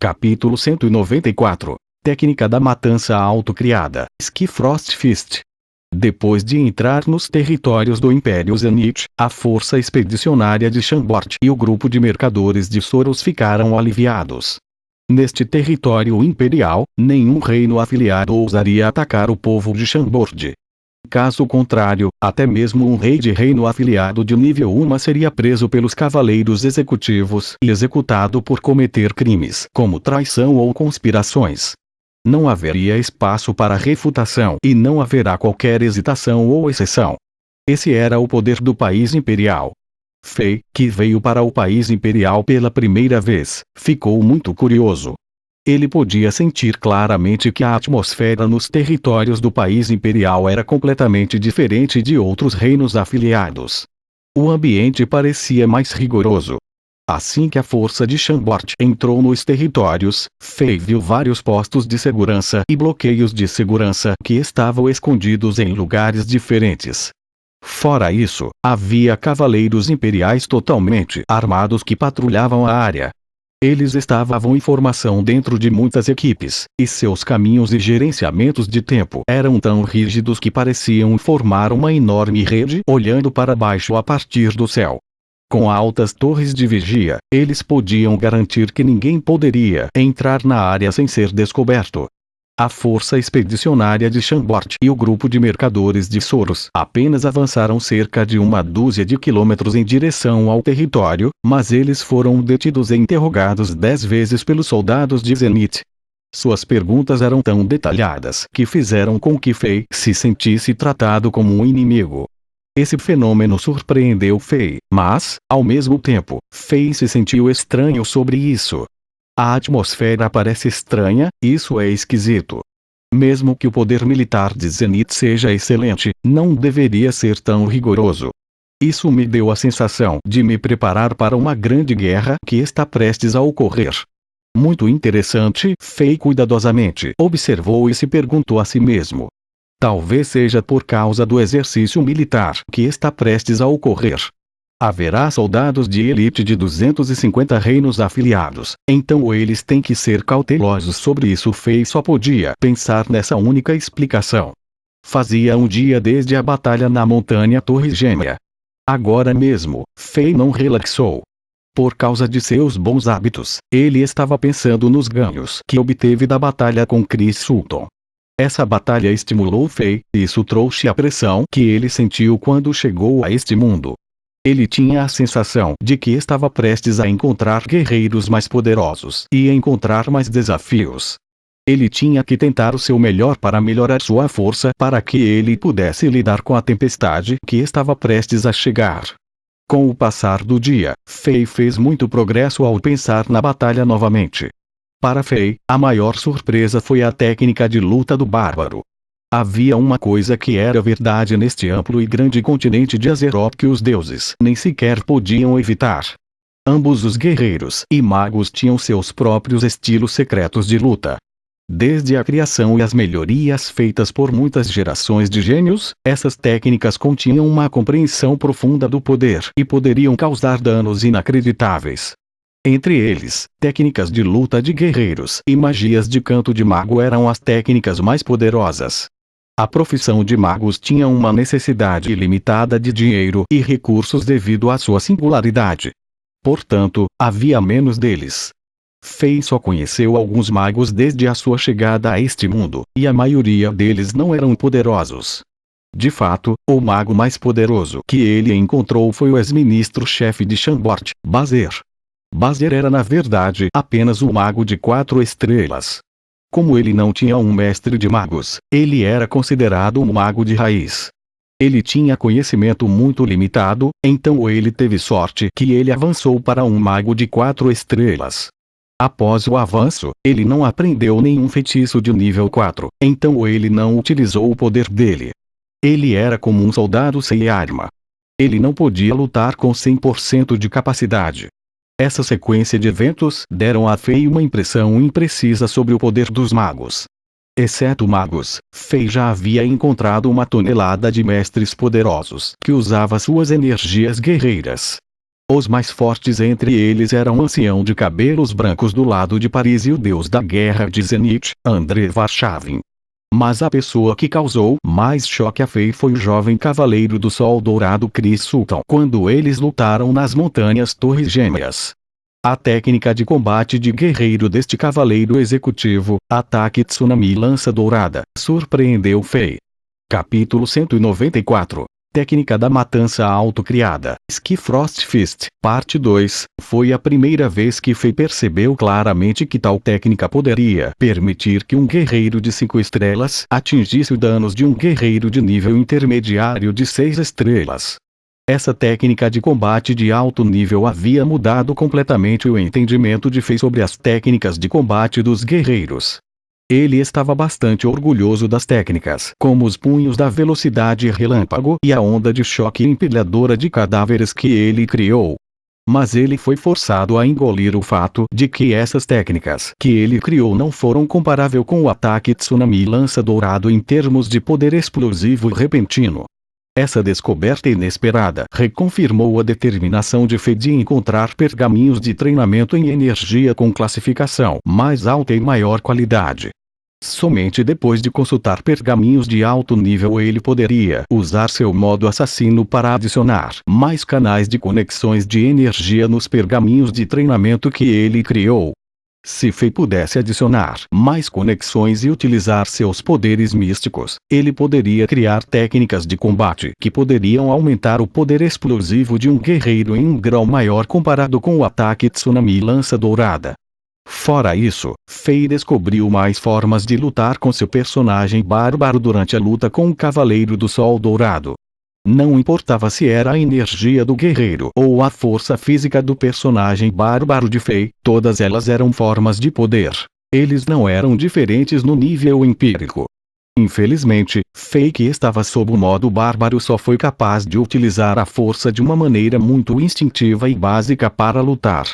Capítulo 194. Técnica da matança autocriada. Skifrost Fist. Depois de entrar nos territórios do Império Zenith, a força expedicionária de Chambord e o grupo de mercadores de Soros ficaram aliviados. Neste território imperial, nenhum reino afiliado ousaria atacar o povo de Chambord. Caso contrário, até mesmo um rei de reino afiliado de nível 1 seria preso pelos cavaleiros executivos e executado por cometer crimes como traição ou conspirações. Não haveria espaço para refutação e não haverá qualquer hesitação ou exceção. Esse era o poder do país imperial. Fei, que veio para o país imperial pela primeira vez, ficou muito curioso. Ele podia sentir claramente que a atmosfera nos territórios do país imperial era completamente diferente de outros reinos afiliados. O ambiente parecia mais rigoroso. Assim que a força de Chambord entrou nos territórios, Fei viu vários postos de segurança e bloqueios de segurança que estavam escondidos em lugares diferentes. Fora isso, havia cavaleiros imperiais totalmente armados que patrulhavam a área. Eles estavam em formação dentro de muitas equipes, e seus caminhos e gerenciamentos de tempo eram tão rígidos que pareciam formar uma enorme rede olhando para baixo a partir do céu. Com altas torres de vigia, eles podiam garantir que ninguém poderia entrar na área sem ser descoberto. A força expedicionária de Chambord e o grupo de mercadores de Soros apenas avançaram cerca de uma dúzia de quilômetros em direção ao território, mas eles foram detidos e interrogados 10 vezes pelos soldados de Zenith. Suas perguntas eram tão detalhadas que fizeram com que Fei se sentisse tratado como um inimigo. Esse fenômeno surpreendeu Fei, mas, ao mesmo tempo, Fei se sentiu estranho sobre isso. A atmosfera parece estranha, isso é esquisito. Mesmo que o poder militar de Zenith seja excelente, não deveria ser tão rigoroso. Isso me deu a sensação de me preparar para uma grande guerra que está prestes a ocorrer. Muito interessante, Fei cuidadosamente observou e se perguntou a si mesmo. Talvez seja por causa do exercício militar que está prestes a ocorrer. Haverá soldados de elite de 250 reinos afiliados, então eles têm que ser cautelosos sobre isso. Fei só podia pensar nessa única explicação. Fazia um dia desde a batalha na montanha Torre Gêmea. Agora mesmo, Fei não relaxou. Por causa de seus bons hábitos, ele estava pensando nos ganhos que obteve da batalha com Chris Sutton. Essa batalha estimulou Fei, e isso trouxe a pressão que ele sentiu quando chegou a este mundo. Ele tinha a sensação de que estava prestes a encontrar guerreiros mais poderosos e encontrar mais desafios. Ele tinha que tentar o seu melhor para melhorar sua força para que ele pudesse lidar com a tempestade que estava prestes a chegar. Com o passar do dia, Fei fez muito progresso ao pensar na batalha novamente. Para Fei, a maior surpresa foi a técnica de luta do bárbaro. Havia uma coisa que era verdade neste amplo e grande continente de Azeroth que os deuses nem sequer podiam evitar. Ambos os guerreiros e magos tinham seus próprios estilos secretos de luta. Desde a criação e as melhorias feitas por muitas gerações de gênios, essas técnicas continham uma compreensão profunda do poder e poderiam causar danos inacreditáveis. Entre eles, técnicas de luta de guerreiros e magias de canto de mago eram as técnicas mais poderosas. A profissão de magos tinha uma necessidade ilimitada de dinheiro e recursos devido à sua singularidade. Portanto, havia menos deles. Fei só conheceu alguns magos desde a sua chegada a este mundo, e a maioria deles não eram poderosos. De fato, o mago mais poderoso que ele encontrou foi o ex-ministro-chefe de Chambord, Bazer. Bazer era na verdade apenas um mago de 4 estrelas. Como ele não tinha um mestre de magos, ele era considerado um mago de raiz. Ele tinha conhecimento muito limitado, então ele teve sorte que ele avançou para um mago de 4 estrelas. Após o avanço, ele não aprendeu nenhum feitiço de nível 4, então ele não utilizou o poder dele. Ele era como um soldado sem arma. Ele não podia lutar com 100% de capacidade. Essa sequência de eventos deram a Fei uma impressão imprecisa sobre o poder dos magos. Exceto magos, Fei já havia encontrado uma tonelada de mestres poderosos que usava suas energias guerreiras. Os mais fortes entre eles eram um ancião de cabelos brancos do lado de Paris e o deus da guerra de Zenith, Andrei Varshavin. Mas a pessoa que causou mais choque a Fei foi o jovem cavaleiro do Sol Dourado Chris Sultan quando eles lutaram nas montanhas Torres Gêmeas. A técnica de combate de guerreiro deste cavaleiro executivo, ataque Tsunami Lança Dourada, surpreendeu Fei. Capítulo 194. Técnica da matança autocriada, Ski Frost Fist, parte 2, foi a primeira vez que Fei percebeu claramente que tal técnica poderia permitir que um guerreiro de 5 estrelas atingisse os danos de um guerreiro de nível intermediário de 6 estrelas. Essa técnica de combate de alto nível havia mudado completamente o entendimento de Fei sobre as técnicas de combate dos guerreiros. Ele estava bastante orgulhoso das técnicas, como os punhos da velocidade relâmpago e a onda de choque empilhadora de cadáveres que ele criou. Mas ele foi forçado a engolir o fato de que essas técnicas que ele criou não foram comparáveis com o ataque Tsunami Lança Dourado em termos de poder explosivo repentino. Essa descoberta inesperada reconfirmou a determinação de Fei de encontrar pergaminhos de treinamento em energia com classificação mais alta e maior qualidade. Somente depois de consultar pergaminhos de alto nível ele poderia usar seu modo assassino para adicionar mais canais de conexões de energia nos pergaminhos de treinamento que ele criou. Se Fei pudesse adicionar mais conexões e utilizar seus poderes místicos, ele poderia criar técnicas de combate que poderiam aumentar o poder explosivo de um guerreiro em um grau maior comparado com o ataque Tsunami Lança Dourada. Fora isso, Fei descobriu mais formas de lutar com seu personagem bárbaro durante a luta com o Cavaleiro do Sol Dourado. Não importava se era a energia do guerreiro ou a força física do personagem bárbaro de Fei, todas elas eram formas de poder. Eles não eram diferentes no nível empírico. Infelizmente, Fei, que estava sob o modo bárbaro, só foi capaz de utilizar a força de uma maneira muito instintiva e básica para lutar.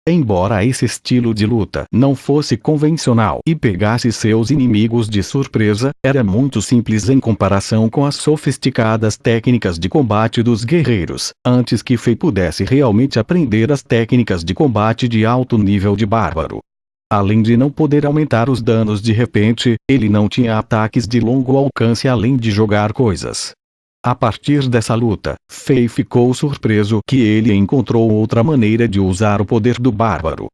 Embora esse estilo de luta não fosse convencional e pegasse seus inimigos de surpresa, era muito simples em comparação com as sofisticadas técnicas de combate dos guerreiros, antes que Fei pudesse realmente aprender as técnicas de combate de alto nível de bárbaro. Além de não poder aumentar os danos de repente, ele não tinha ataques de longo alcance além de jogar coisas. A partir dessa luta, Fei ficou surpreso que ele encontrou outra maneira de usar o poder do bárbaro.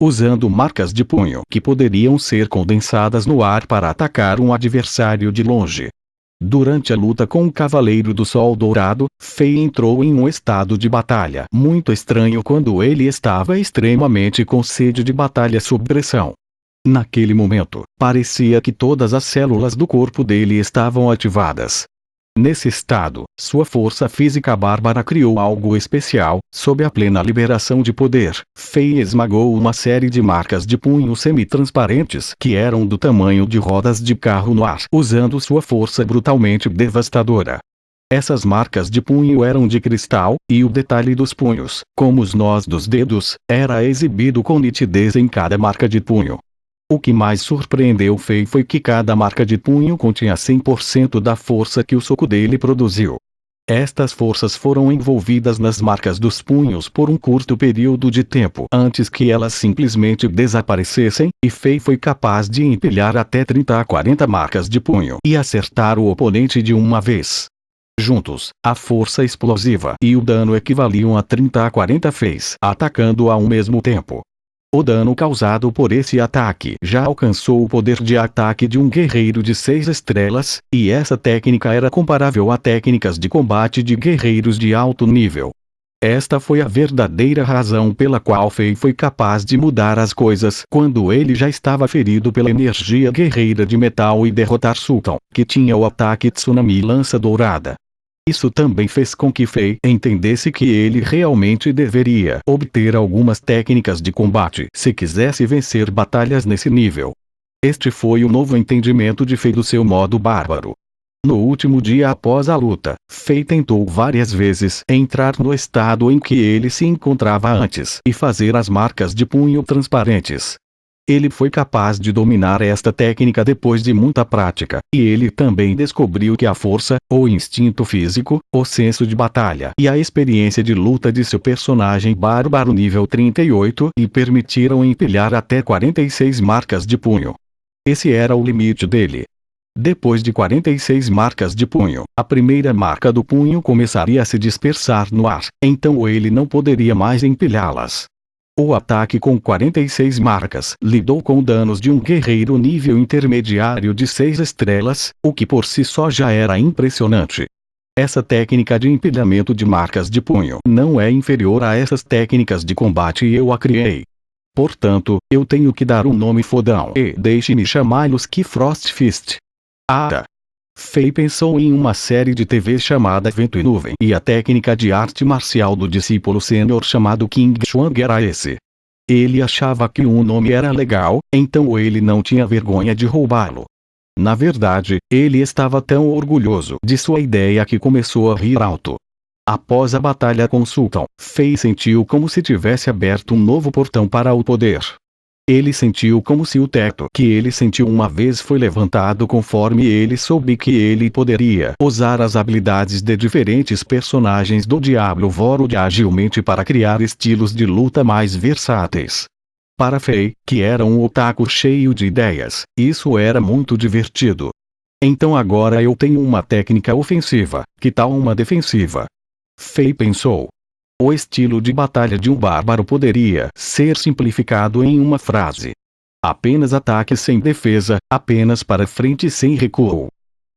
Usando marcas de punho que poderiam ser condensadas no ar para atacar um adversário de longe. Durante a luta com o Cavaleiro do Sol Dourado, Fei entrou em um estado de batalha muito estranho quando ele estava extremamente com sede de batalha sob pressão. Naquele momento, parecia que todas as células do corpo dele estavam ativadas. Nesse estado, sua força física bárbara criou algo especial. Sob a plena liberação de poder, Fei esmagou uma série de marcas de punho semi-transparentes que eram do tamanho de rodas de carro no ar, usando sua força brutalmente devastadora. Essas marcas de punho eram de cristal, e o detalhe dos punhos, como os nós dos dedos, era exibido com nitidez em cada marca de punho. O que mais surpreendeu Fei foi que cada marca de punho continha 100% da força que o soco dele produziu. Estas forças foram envolvidas nas marcas dos punhos por um curto período de tempo antes que elas simplesmente desaparecessem, e Fei foi capaz de empilhar até 30 a 40 marcas de punho e acertar o oponente de uma vez. Juntos, a força explosiva e o dano equivaliam a 30 a 40 Feis atacando ao mesmo tempo. O dano causado por esse ataque já alcançou o poder de ataque de um guerreiro de 6 estrelas, e essa técnica era comparável a técnicas de combate de guerreiros de alto nível. Esta foi a verdadeira razão pela qual Fei foi capaz de mudar as coisas quando ele já estava ferido pela energia guerreira de metal e derrotar Sultan, que tinha o ataque Tsunami Lança Dourada. Isso também fez com que Fei entendesse que ele realmente deveria obter algumas técnicas de combate se quisesse vencer batalhas nesse nível. Este foi o novo entendimento de Fei do seu modo bárbaro. No último dia após a luta, Fei tentou várias vezes entrar no estado em que ele se encontrava antes e fazer as marcas de punho transparentes. Ele foi capaz de dominar esta técnica depois de muita prática, e ele também descobriu que a força, o instinto físico, o senso de batalha e a experiência de luta de seu personagem bárbaro nível 38 lhe permitiram empilhar até 46 marcas de punho. Esse era o limite dele. Depois de 46 marcas de punho, a primeira marca do punho começaria a se dispersar no ar, então ele não poderia mais empilhá-las. O ataque com 46 marcas lidou com danos de um guerreiro nível intermediário de 6 estrelas, o que por si só já era impressionante. Essa técnica de empilhamento de marcas de punho não é inferior a essas técnicas de combate e eu a criei. Portanto, eu tenho que dar um nome fodão e deixe-me chamá-los que Frost Fist. Fei pensou em uma série de TV chamada Vento e Nuvem e a técnica de arte marcial do discípulo sênior chamado King Shuang era esse. Ele achava que um nome era legal, então ele não tinha vergonha de roubá-lo. Na verdade, ele estava tão orgulhoso de sua ideia que começou a rir alto. Após a batalha com Sultan, Fei sentiu como se tivesse aberto um novo portão para o poder. Ele sentiu como se o teto que ele sentiu uma vez foi levantado conforme ele soube que ele poderia usar as habilidades de diferentes personagens do Diablo Vorud agilmente para criar estilos de luta mais versáteis. Para Fei, que era um otaku cheio de ideias, isso era muito divertido. Então agora eu tenho uma técnica ofensiva, que tal uma defensiva? Fei pensou. O estilo de batalha de um bárbaro poderia ser simplificado em uma frase. Apenas ataque sem defesa, apenas para frente sem recuo.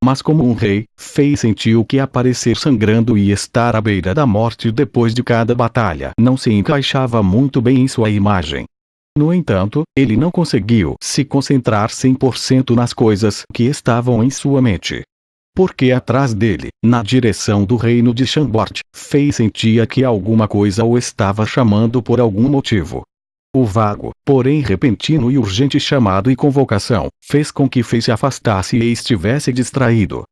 Mas como um rei, Fei sentiu que aparecer sangrando e estar à beira da morte depois de cada batalha não se encaixava muito bem em sua imagem. No entanto, ele não conseguiu se concentrar 100% nas coisas que estavam em sua mente. Porque atrás dele, na direção do reino de Shambort, Fei sentia que alguma coisa o estava chamando por algum motivo. O vago, porém repentino e urgente chamado e convocação, fez com que Fei se afastasse e estivesse distraído.